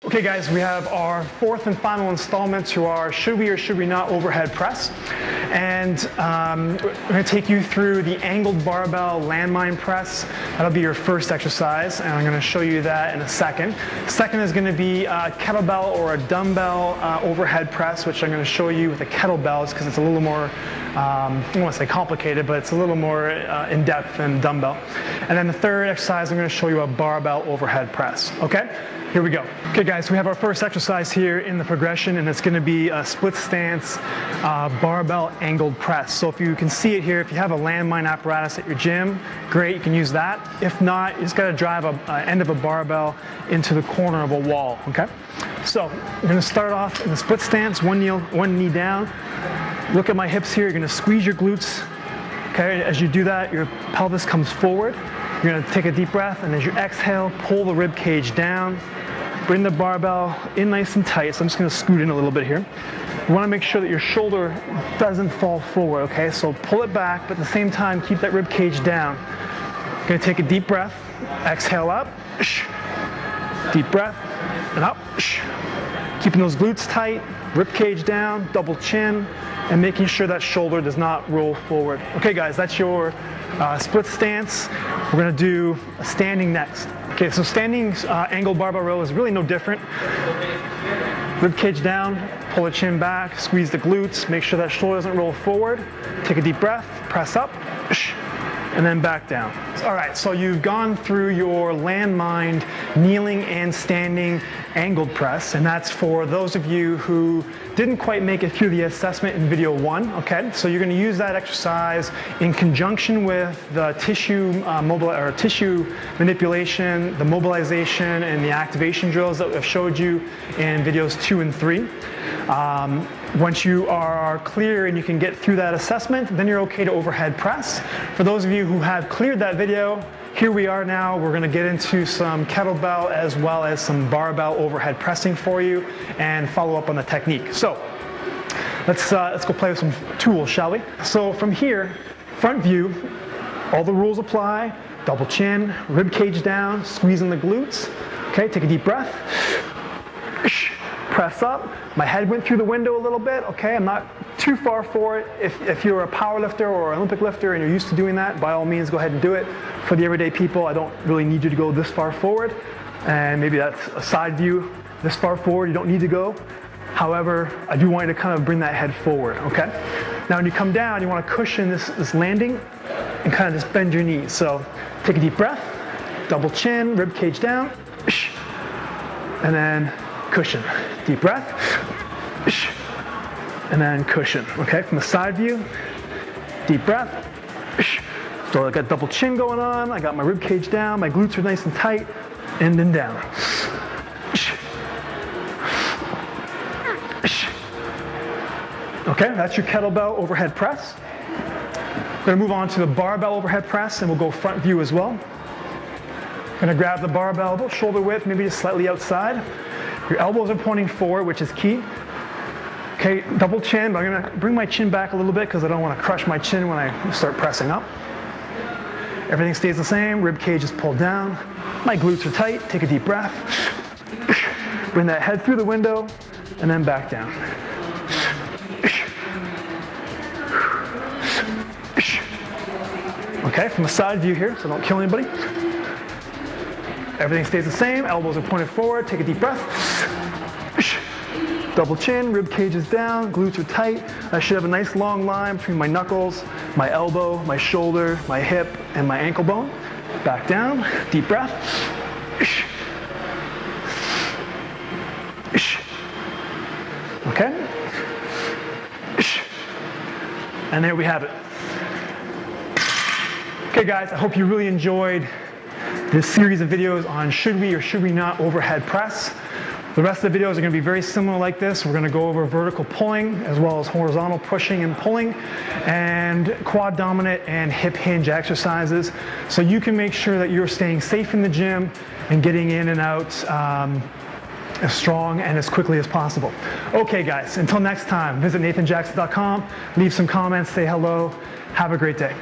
Okay guys, we have our fourth and final installment to our should we or should we not overhead press. And we're going to take you through the angled barbell landmine press. That'll be your first exercise, and I'm going to show you that in a second. Second is going to be a kettlebell or a dumbbell overhead press, which I'm going to show you with the kettlebells because it's a little more, I don't want to say complicated, but it's a little more in-depth than dumbbell. And then the third exercise, I'm going to show you a barbell overhead press. Okay? Here we go. Okay guys, we have our first exercise here in the progression, and it's going to be a split stance barbell angled press. So if you can see it here, if you have a landmine apparatus at your gym, great, you can use that. If not, you just got to drive an end of a barbell into the corner of a wall, okay? So I'm going to start off in the split stance, one knee down. Look at my hips here, you're going to squeeze your glutes. Okay, as you do that, your pelvis comes forward. You're going to take a deep breath, and as you exhale, pull the rib cage down. Bring the barbell in nice and tight. So I'm just going to scoot in a little bit here. You want to make sure that your shoulder doesn't fall forward, okay? So pull it back, but at the same time, keep that rib cage down. You're going to take a deep breath. Exhale up. Deep breath and up. Keeping those glutes tight, rib cage down, double chin, and making sure that shoulder does not roll forward. Okay guys, that's your split stance. We're going to do a standing next. Okay, so standing angled barbell row is really no different. Rib cage down, pull the chin back, squeeze the glutes, make sure that shoulder doesn't roll forward. Take a deep breath, press up, and then back down. All right, so you've gone through your landmine kneeling and standing angled press, and that's for those of you who didn't quite make it through the assessment in video 1, okay? So you're gonna use that exercise in conjunction with the tissue manipulation, the mobilization, and the activation drills that I've showed you in videos 2 and 3. Once you are clear and you can get through that assessment, then you're okay to overhead press. For those of you who have cleared that video, here we are now. We're going to get into some kettlebell as well as some barbell overhead pressing for you and follow up on the technique. So let's go play with some tools, shall we? So from here, front view, all the rules apply. Double chin, rib cage down, squeezing the glutes. Okay, take a deep breath. Press up. My head went through the window a little bit, okay? I'm not too far forward. If you're a power lifter or an Olympic lifter and you're used to doing that, by all means, go ahead and do it. For the everyday people, I don't really need you to go this far forward. And maybe that's a side view. This far forward, you don't need to go. However, I do want you to kind of bring that head forward, okay? Now, when you come down, you want to cushion this landing and kind of just bend your knees. So take a deep breath, double chin, rib cage down, and then cushion. Deep breath, and then cushion. Okay, from the side view, deep breath. So I got double chin going on, I got my rib cage down, my glutes are nice and tight, and then down. Okay, that's your kettlebell overhead press. We're going to move on to the barbell overhead press, and we'll go front view as well. Going to grab the barbell about shoulder width, maybe just slightly outside. Your elbows are pointing forward, which is key. Okay, double chin, but I'm going to bring my chin back a little bit because I don't want to crush my chin when I start pressing up. Everything stays the same, rib cage is pulled down. My glutes are tight, take a deep breath. Bring that head through the window, and then back down. Okay, from the side view here, so don't kill anybody. Everything stays the same, elbows are pointed forward, take a deep breath. Double chin, rib cage is down, glutes are tight. I should have a nice long line between my knuckles, my elbow, my shoulder, my hip, and my ankle bone. Back down, deep breath. Okay? And there we have it. Okay guys, I hope you really enjoyed this series of videos on should we or should we not overhead press. The rest of the videos are going to be very similar like this. We're going to go over vertical pulling as well as horizontal pushing and pulling and quad dominant and hip hinge exercises. So you can make sure that you're staying safe in the gym and getting in and out as strong and as quickly as possible. Okay guys, until next time, visit NathaneJackson.com, leave some comments, say hello, have a great day.